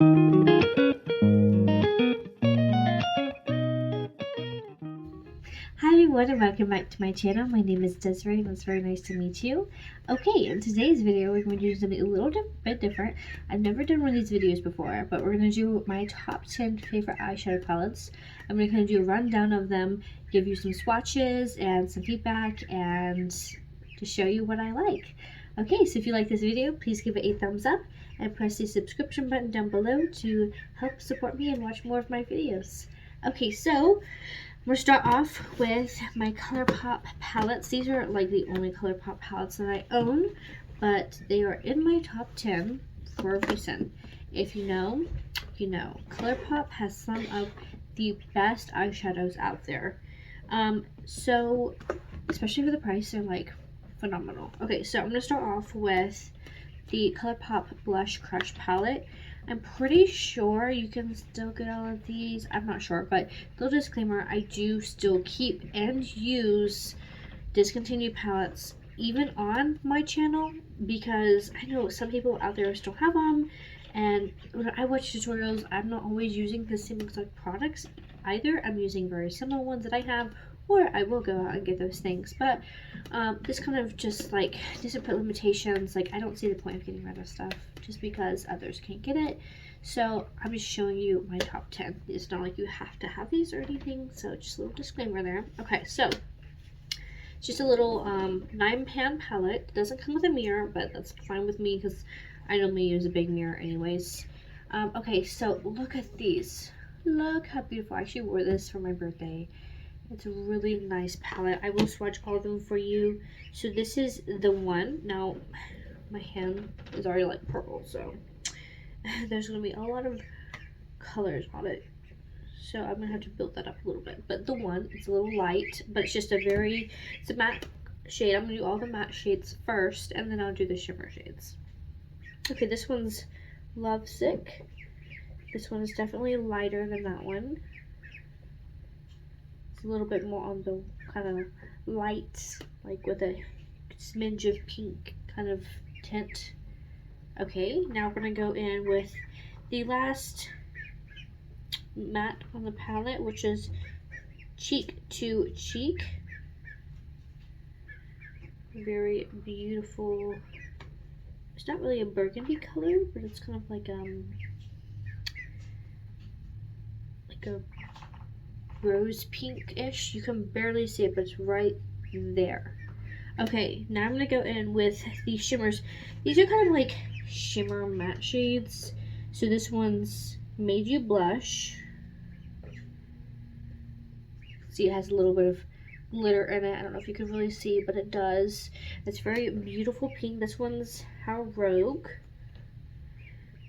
Hi everyone and welcome back to my channel. My name is Desiree and it's very nice to meet you. Okay, in today's video we're going to do something a little bit different. I've never done one of these videos before, but we're going to do my top 10 favorite eyeshadow palettes. I'm going to kind of do a rundown of them, give you some swatches and some feedback, and to show you what I like. Okay, so if you like this video, please give it a thumbs up and press the subscription button down below to help support me and watch more of my videos. Okay, so we're going to start off with my ColourPop palettes. These are like the only ColourPop palettes that I own, but they are in my top 10 for a reason. If you know, you know. ColourPop has some of the best eyeshadows out there. So, especially for the price, they're like phenomenal. Okay, so I'm going to start off with the ColourPop Blush Crush palette. I'm pretty sure you can still get all of these. I'm not sure, but little disclaimer, I do still keep and use discontinued palettes even on my channel because I know some people out there still have them, and when I watch tutorials, I'm not always using the same exact products either. I'm using very similar ones that I have, or I will go out and get those things, but this kind of just like, these are put limitations. Like, I don't see the point of getting rid of stuff just because others can't get it. So I'm just showing you my top 10. It's not like you have to have these or anything, so just a little disclaimer there. Okay, so it's just a little 9-pan palette. It doesn't come with a mirror, but that's fine with me because I normally use a big mirror anyways. Okay, so look at these. Look how beautiful. I actually wore this for my birthday. It's a really nice palette. I will swatch all of them for you. So this is the one. Now, my hand is already like purple, so there's going to be a lot of colors on it. So I'm going to have to build that up a little bit. But the one, it's a little light, but it's just it's a matte shade. I'm going to do all the matte shades first, and then I'll do the shimmer shades. Okay, this one's Lovesick. This one is definitely lighter than that one. It's a little bit more on the kind of light, like with a smidge of pink kind of tint. Okay, now we're going to go in with the last matte on the palette, which is Cheek to Cheek. Very beautiful. It's not really a burgundy color, but it's kind of like a rose pink-ish. You can barely see it, but it's right there. Okay, now I'm going to go in with the shimmers. These are kind of like shimmer matte shades. So this one's Made You Blush. See, it has a little bit of glitter in it. I don't know if you can really see, but it does. It's very beautiful pink. This one's How Rogue.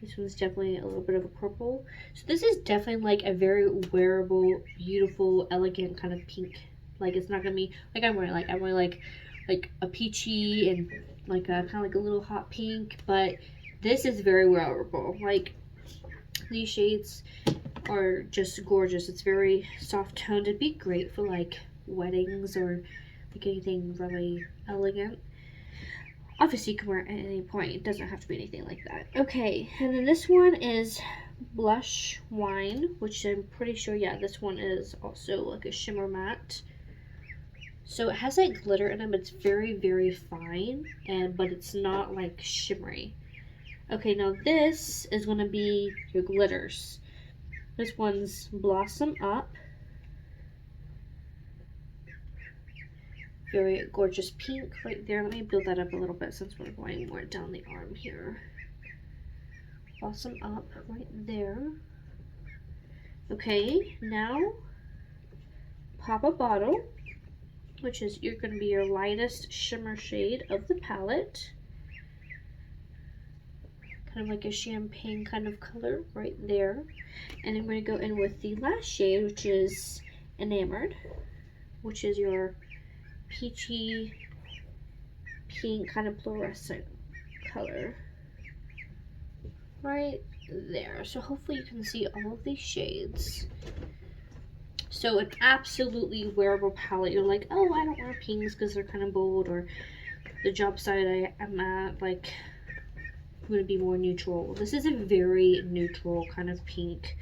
This one's definitely a little bit of a purple. So this is definitely like a very wearable, beautiful, elegant kind of pink. Like, it's not gonna be like I'm wearing like a peachy and like a kind of like a little hot pink, but this is very wearable. Like, these shades are just gorgeous. It's very soft toned. It'd be great for like weddings or like anything really elegant. Obviously, you can wear it at any point. It doesn't have to be anything like that. Okay, and then this one is Blush Wine, which I'm pretty sure, yeah, this one is also like a shimmer matte. So it has like glitter in it, but it's very, very fine, but it's not like shimmery. Okay, now this is going to be your glitters. This one's Blossom Up. Very gorgeous pink right there. Let me build that up a little bit since we're going more down the arm here. Blossom Up right there. Okay, now Pop a Bottle, which is going to be your lightest shimmer shade of the palette. Kind of like a champagne kind of color right there. And I'm going to go in with the last shade, which is Enamored, which is your peachy pink kind of fluorescent color right there. So hopefully you can see all of these shades. So an absolutely wearable palette. You're like, oh, I don't wear pinks because they're kind of bold, or the job site I am at, like, going to be more neutral. This is a very neutral kind of pink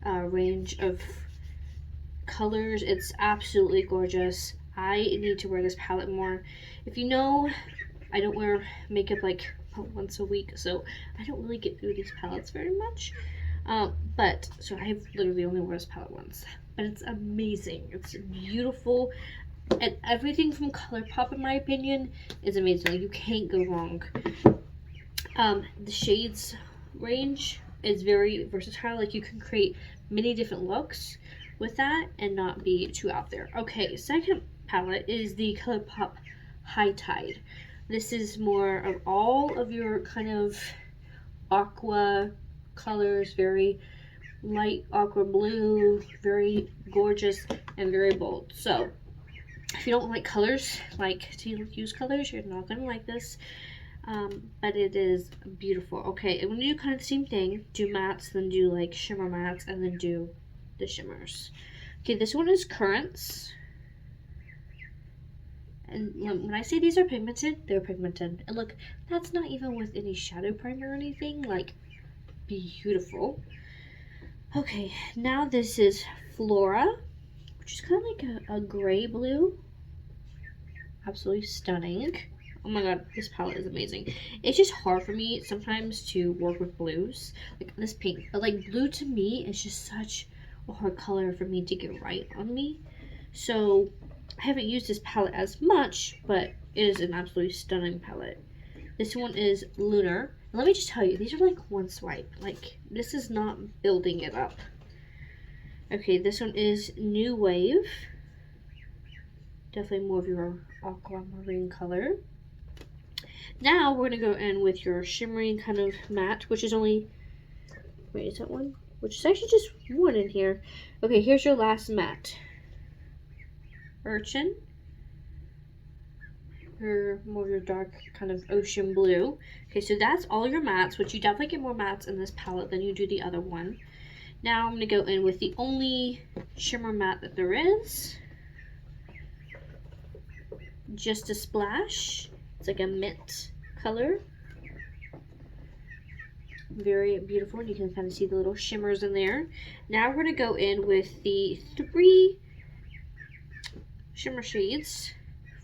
range of colors. It's absolutely gorgeous. I need to wear this palette more. If you know, I don't wear makeup like once a week, so I don't really get through these palettes very much. But so I've literally only worn this palette once, but it's amazing. It's beautiful, and everything from ColourPop, in my opinion, is amazing. Like, you can't go wrong. The shades range is very versatile. Like, you can create many different looks with that and not be too out there. Okay, second palette is the ColourPop High Tide. This is more of all of your kind of aqua colors, very light aqua blue, very gorgeous and very bold. So if you don't like colors, like to use colors, you're not gonna like this. But it is beautiful. Okay, and when you do kind of the same thing, do mattes, then do like shimmer mattes, and then do the shimmers. Okay, this one is Currants. And when I say these are pigmented, they're pigmented. And look, that's not even with any shadow primer or anything. Like, beautiful. Okay, now this is Flora, which is kind of like a gray blue. Absolutely stunning. Oh my god, this palette is amazing. It's just hard for me sometimes to work with blues, like this pink. But like, blue to me is just such a hard color for me to get right on me. So I haven't used this palette as much, but it is an absolutely stunning palette. This one is Lunar. And let me just tell you, these are like one swipe. Like, this is not building it up. Okay, this one is New Wave. Definitely more of your aquamarine color. Now we're gonna go in with your shimmering kind of matte, which is only, wait, is that one? Which is actually just one in here. Okay, here's your last matte. Urchin. Or more of your dark kind of ocean blue. Okay, so that's all your mattes, which you definitely get more mattes in this palette than you do the other one. Now I'm gonna go in with the only shimmer matte that there is. Just a Splash. It's like a mint color. Very beautiful. You can kind of see the little shimmers in there. Now we're going to go in with the 3 shimmer shades.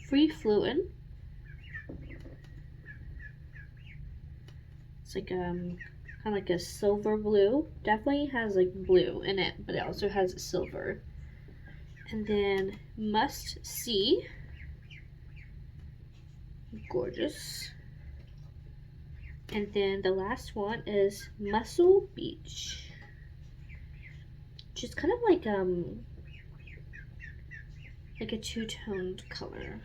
Free Fluent. It's like kind of like a silver blue. Definitely has like blue in it, but it also has silver. And then Must See. Gorgeous. And then the last one is Muscle Beach, which is kind of like a two-toned color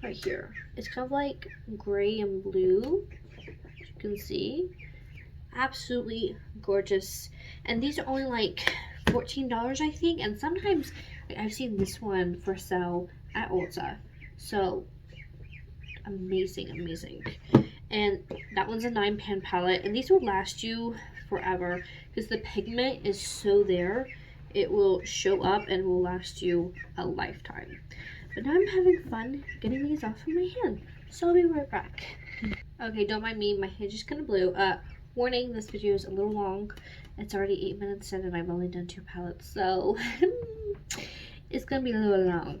right here. It's kind of like gray and blue, as you can see. Absolutely gorgeous. And these are only like $14, I think, and sometimes I've seen this one for sale at Ulta. So amazing, amazing. And that one's a 9-pan palette, and these will last you forever because the pigment is so there. It will show up and will last you a lifetime. But now I'm having fun getting these off of my hand, so I'll be right back. Okay, don't mind me, my hand just kind of blew. Warning, this video is a little long. It's already 8 minutes in and I've only done 2 palettes, so it's gonna be a little long.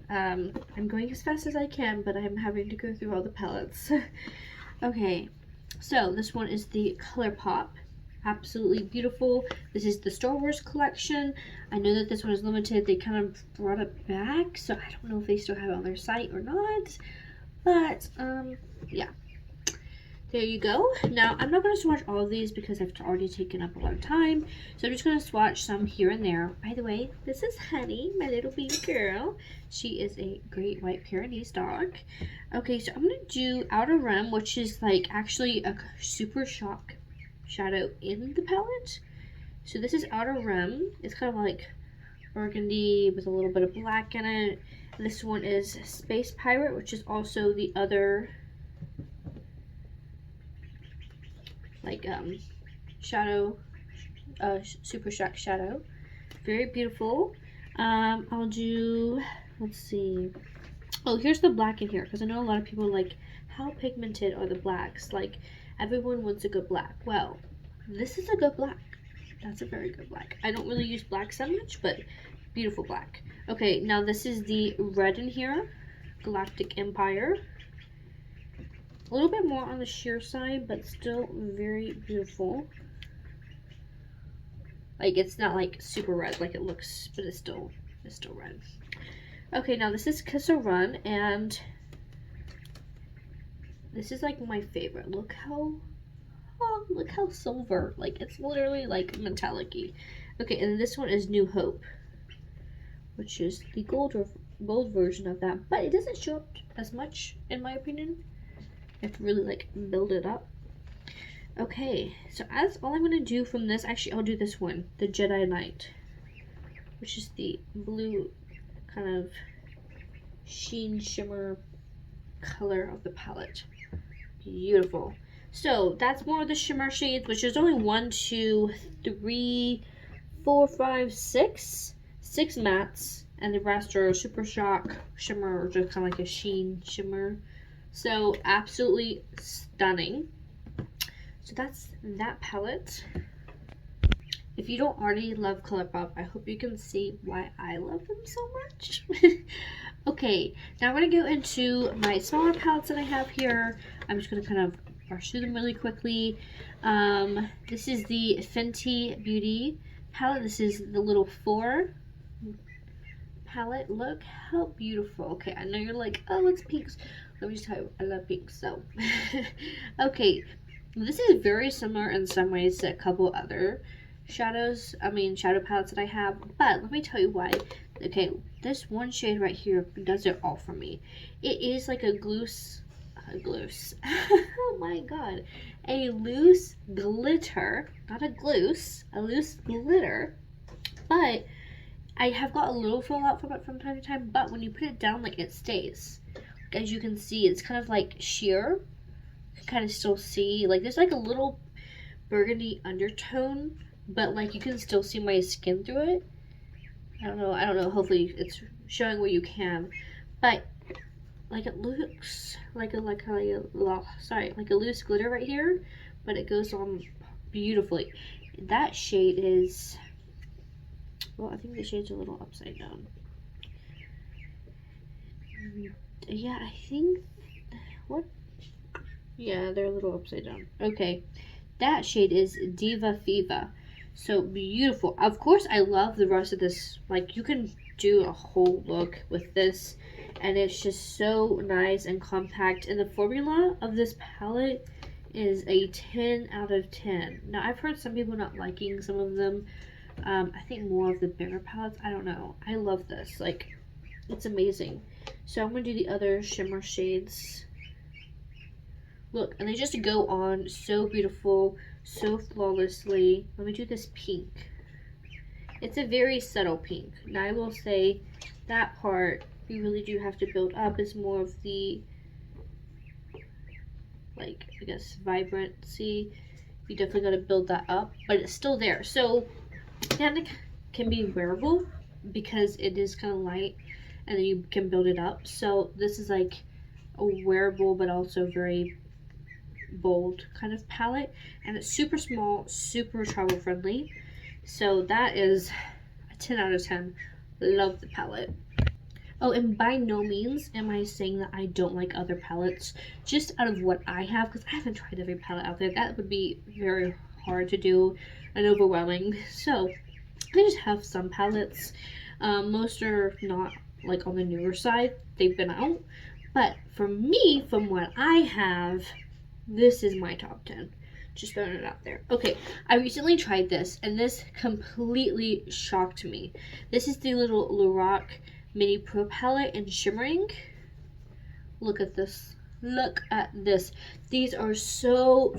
I'm going as fast as I can, but I'm having to go through all the palettes. Okay, so this one is the ColourPop. Absolutely beautiful. This is the Star Wars collection. I know that this one is limited. They kind of brought it back, so I don't know if they still have it on their site or not. But, yeah. There you go. Now, I'm not going to swatch all of these because I've already taken up a lot of time. So I'm just going to swatch some here and there. By the way, this is Honey, my little baby girl. She is a great white Pyrenees dog. Okay, so I'm going to do Outer Rim, which is like actually a super shock shadow in the palette. So this is Outer Rim. It's kind of like burgundy with a little bit of black in it. This one is Space Pirate, which is also the other like shadow, super shock shadow. Very beautiful. I'll do, let's see, oh, here's the black in here because I know a lot of people are like, how pigmented are the blacks? Like, Everyone wants a good black. Well, this is a good black. That's a very good black. I don't really use black so much, but beautiful black. Okay, now this is the red in here. Galactic Empire. A little bit more on the sheer side, but still very beautiful. Like, it's not like super red like it looks, but it's still red. Okay, now this is Kiss or Run, and this is like my favorite. Look how silver. Like, it's literally like metallic-y. Okay, and this one is New Hope, which is the gold version of that, but it doesn't show up as much in my opinion. You have to really like build it up. Okay, so as all I'm gonna do from this, actually I'll do this one, the Jedi Knight, which is the blue kind of sheen shimmer color of the palette. Beautiful. So that's more of the shimmer shades, which is only 1, 2, 3, 4, 5, 6 mattes, and the rest are Super Shock shimmer, or just kind of like a sheen shimmer. So absolutely stunning. So that's that palette. If you don't already love ColourPop, I hope you can see why I love them so much. Okay, now we're going to go into my smaller palettes that I have here. I'm just going to kind of brush through them really quickly. This is the Fenty Beauty palette. This is the little 4 palette. Look how beautiful. Okay, I know you're like, oh, it's pinks. Let me just tell you, I love pinks. So, okay, this is very similar in some ways to a couple other shadow palettes that I have, but let me tell you why. Okay, this one shade right here does it all for me. It is like a loose oh my god, a loose glitter, not a gloose, a loose glitter, but I have got a little fallout from it from time to time, but when you put it down, like, it stays. As you can see, it's kind of like sheer. You can kind of still see, like, there's like a little burgundy undertone, but like you can still see my skin through it. I don't know, hopefully it's showing what you can, but like it looks like a loose glitter right here, but it goes on beautifully. That shade is, well, I think the shades are a little upside down. Yeah, I think, what? Yeah, they're a little upside down. Okay, that shade is Diva Fiva. So beautiful. Of course, I love the rest of this. Like, you can do a whole look with this, and it's just so nice and compact. And the formula of this palette is a 10 out of 10. Now, I've heard some people not liking some of them. I think more of the bigger palettes. I don't know. I love this. Like, it's amazing. So I'm going to do the other shimmer shades. Look, and they just go on so beautiful, so flawlessly. Let me do this pink. It's a very subtle pink. Now I will say that part you really do have to build up is more of the, like, I guess, vibrancy. You definitely got to build that up, but it's still there. So that can be wearable because it is kind of light, and then you can build it up. So this is like a wearable but also very bold kind of palette, and it's super small, super travel friendly. So that is a 10 out of 10. Love the palette. Oh, and by no means am I saying that I don't like other palettes, just out of what I have, because I haven't tried every palette out there. That would be very hard to do and overwhelming. So I just have some palettes. Most are not like on the newer side, they've been out, but for me, from what I have, this is my top 10. Just throwing it out there. Okay, I recently tried this, and this completely shocked me. This is the little Lorac Mini Pro palette in shimmering. Look at this. Look at this. These are so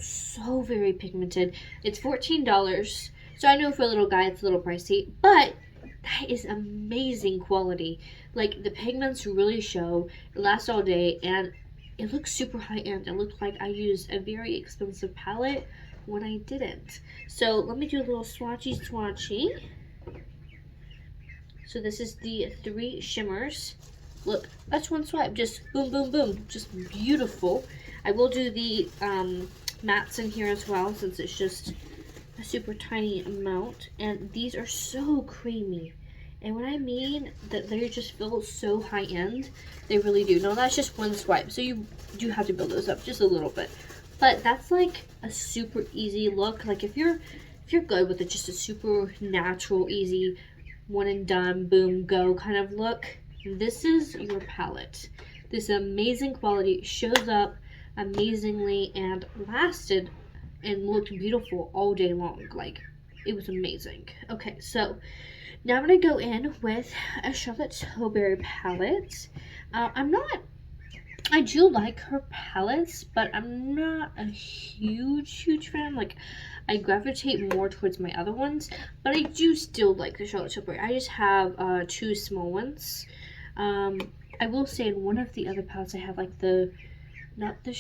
very pigmented. It's $14. So I know for a little guy it's a little pricey, but that is amazing quality. Like, the pigments really show. It lasts all day, and it looks super high-end. It looked like I used a very expensive palette when I didn't. So let me do a little swatchy. So this is the 3 shimmers. Look, that's one swipe. Just boom, boom, boom. Just beautiful. I will do the mattes in here as well, since it's just a super tiny amount. And these are so creamy. And when I mean that they just feel so high-end, they really do. No, that's just one swipe, so you do have to build those up just a little bit. But that's like a super easy look. Like if you're good with it, just a super natural, easy, one and done, boom, go kind of look, this is your palette. This amazing quality shows up amazingly and lasted and looked beautiful all day long. Like, it was amazing. Okay, so now I'm going to go in with a Charlotte Tilbury palette. I do like her palettes, but I'm not a huge fan. Like, I gravitate more towards my other ones, but I do still like the Charlotte Tilbury. I just have 2 small ones. I will say in one of the other palettes I have like not the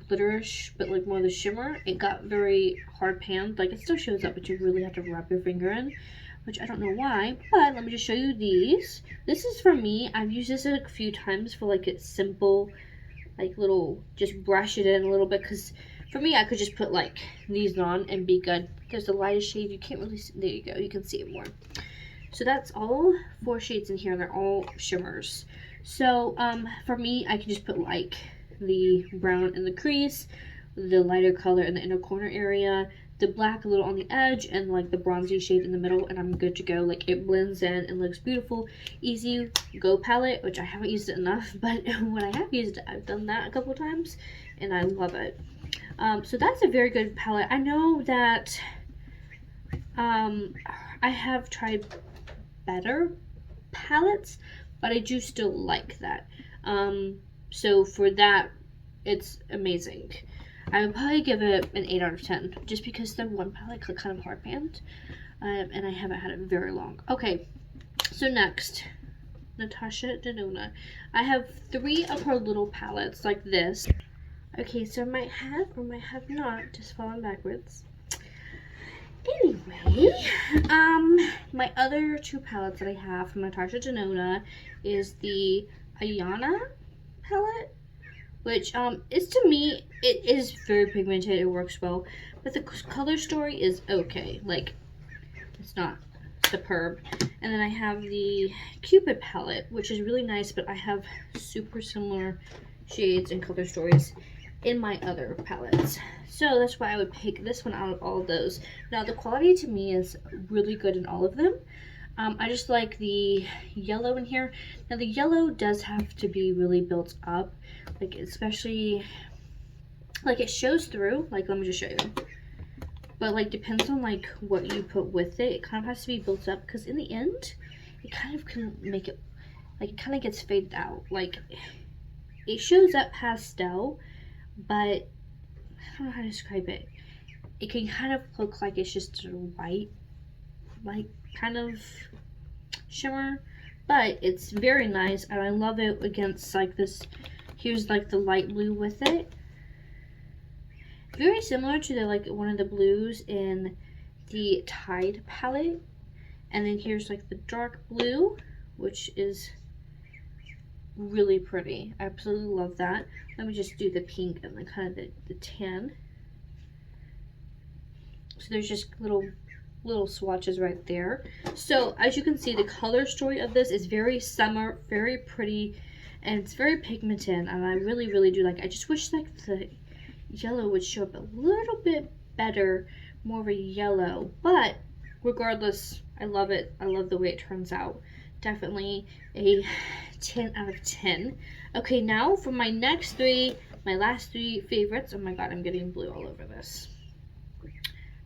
glitterish, but like more the shimmer. It got very hard panned. Like, it still shows up, but you really have to wrap your finger in, which I don't know why. But let me just show you these. This is for me. I've used this a few times for like it's simple, like little, just brush it in a little bit, because for me I could just put like these on and be good. There's the lightest shade. You can't really see. There you go. You can see it more. So that's all 4 shades in here. They're all shimmers. So for me, I can just put like the brown in the crease, the lighter color in the inner corner area, the black a little on the edge, and like the bronzy shade in the middle, and I'm good to go. Like, it blends in and looks beautiful. Easy go palette, which I haven't used it enough, but when I have used it, I've done that a couple times and I love it. So that's a very good palette. I know that I have tried better palettes, but I do still like that. So for that, it's amazing. I would probably give it an 8 out of 10, just because the one palette got kind of hard panned, and I haven't had it very long. Okay, so next, Natasha Denona. I have 3 of her little palettes like this. Okay, so I might have or might have not just fallen backwards. Anyway, my other 2 palettes that I have from Natasha Denona is the Ayana palette, which is, to me, it is very pigmented. It works well, but the color story is okay. Like, it's not superb. And then I have the Cupid palette, which is really nice, but I have super similar shades and color stories in my other palettes. So that's why I would pick this one out of all of those. Now, the quality to me is really good in all of them. I just like the yellow in here. Now, the yellow does have to be really built up, like, especially, like, it shows through. Like, let me just show you. But, like, depends on, like, what you put with it. It kind of has to be built up, because in the end, it kind of can make it, like, it kind of gets faded out. Like, it shows up pastel, but I don't know how to describe it. It can kind of look like it's just a white, like, kind of shimmer, but it's very nice, and I love it against like this. Here's like the light blue with it, very similar to the like one of the blues in the Tide palette, and then here's like the dark blue, which is really pretty. I absolutely love that. Let me just do the pink and the kind of the tan. So there's just little swatches right there. So as you can see, the color story of this is very summer, very pretty, and it's very pigmented, and I really do like it. I just wish like the yellow would show up a little bit better, more of a yellow, but regardless, I love it. I love the way it turns out. Definitely a 10 out of 10. Okay, now for my next 3, my last 3 favorites. Oh my god, I'm getting blue all over this.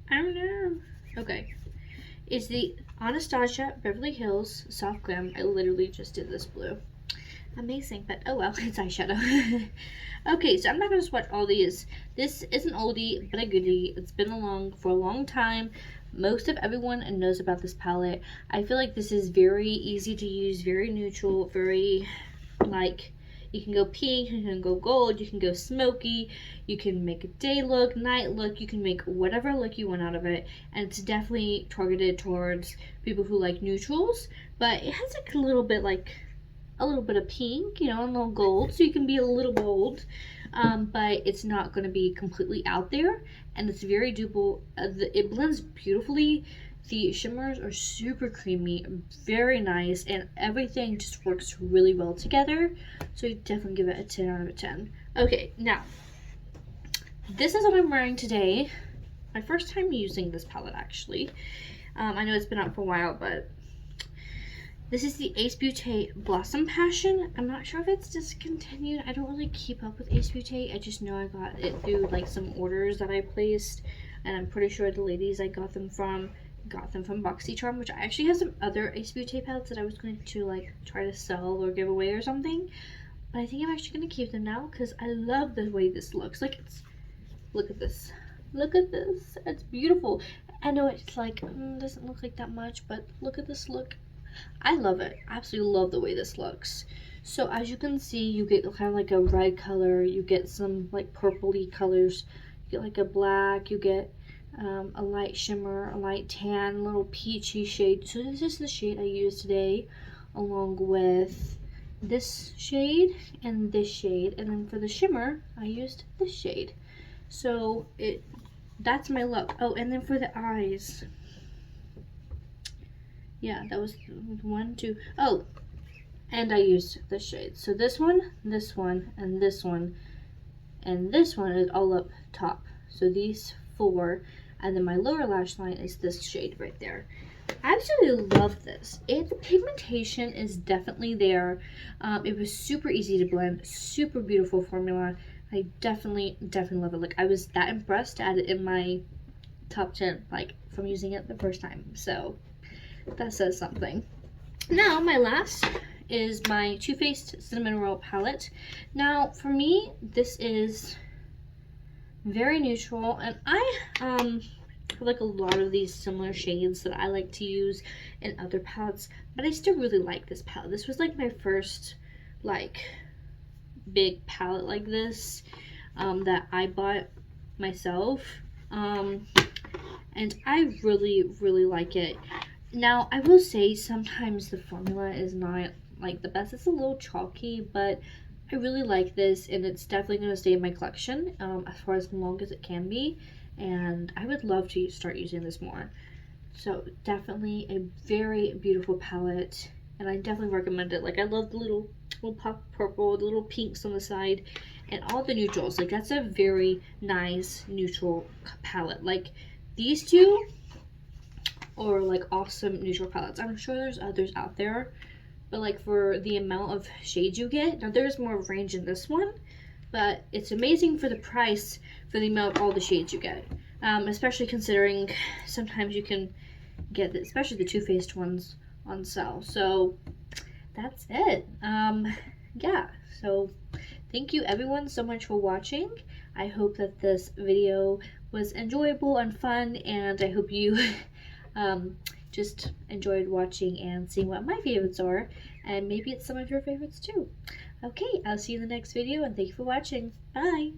I don't know. Okay, is the Anastasia Beverly Hills Soft Glam. I literally just did this blue. Amazing, but oh well, it's eyeshadow. Okay, so I'm not going to swatch all these. This is an oldie, but a goodie. It's been along for a long time. Most of everyone knows about this palette. I feel like this is very easy to use, very neutral, very, like, you can go pink, you can go gold, you can go smoky, you can make a day look, night look, you can make whatever look you want out of it, and it's definitely targeted towards people who like neutrals, but it has like a little bit of pink, you know, a little gold, so you can be a little bold. but it's not going to be completely out there, and it's very doable. It blends beautifully. The shimmers are super creamy, very nice, and everything just works really well together. So I definitely give it a 10 out of 10. Okay, now, this is what I'm wearing today. My first time using this palette, actually. I know it's been out for a while, but this is the Ace Beauté Blossom Passion. I'm not sure if it's discontinued. I don't really keep up with Ace Beauté. I just know I got it through like some orders that I placed, and I'm pretty sure the ladies I got them from BoxyCharm, which I actually have some other Ace Beauté palettes that I was going to like try to sell or give away or something. But I think I'm actually going to keep them now because I love the way this looks. Like, look at this. Look at this. It's beautiful. I know it's like, doesn't look like that much, but look at this look. I love it. I absolutely love the way this looks. So as you can see, you get kind of like a red color. You get some like purpley colors. You get like a black. You get a light shimmer, a light tan, a little peachy shade. So this is the shade I used today, along with this shade and this shade. And then for the shimmer, I used this shade. So that's my look. Oh, and then for the eyes, yeah, that was 1, 2. Oh, and I used this shade. So this one, and this one, and this one is all up top. So these 4, and then my lower lash line is this shade right there. I absolutely love this. The pigmentation is definitely there. It was super easy to blend, super beautiful formula. I definitely love it. Like, I was that impressed to add it in my top 10, like, from using it the first time. So that says something. Now, my last is my Too Faced Cinnamon Roll palette. Now, for me, this is very neutral, and I have like a lot of these similar shades that I like to use in other palettes, but I still really like this palette. This was like my first like big palette like this that I bought myself, and I really like it. Now, I will say sometimes the formula is not like the best. It's a little chalky, but I really like this, and it's definitely going to stay in my collection for as long as it can be, and I would love to start using this more. So definitely a very beautiful palette, and I definitely recommend it. Like, I love the little pop purple, the little pinks on the side, and all the neutrals. Like, that's a very nice neutral palette. Like, these two are like awesome neutral palettes. I'm sure there's others out there, but like for the amount of shades you get, now there's more range in this one, but it's amazing for the price for the amount of all the shades you get, especially considering sometimes you can get especially the Too Faced ones on sale. So that's it. Yeah, so thank you everyone so much for watching. I hope that this video was enjoyable and fun, and I hope you just enjoyed watching and seeing what my favorites are, and maybe it's some of your favorites too. Okay, I'll see you in the next video, and thank you for watching. Bye!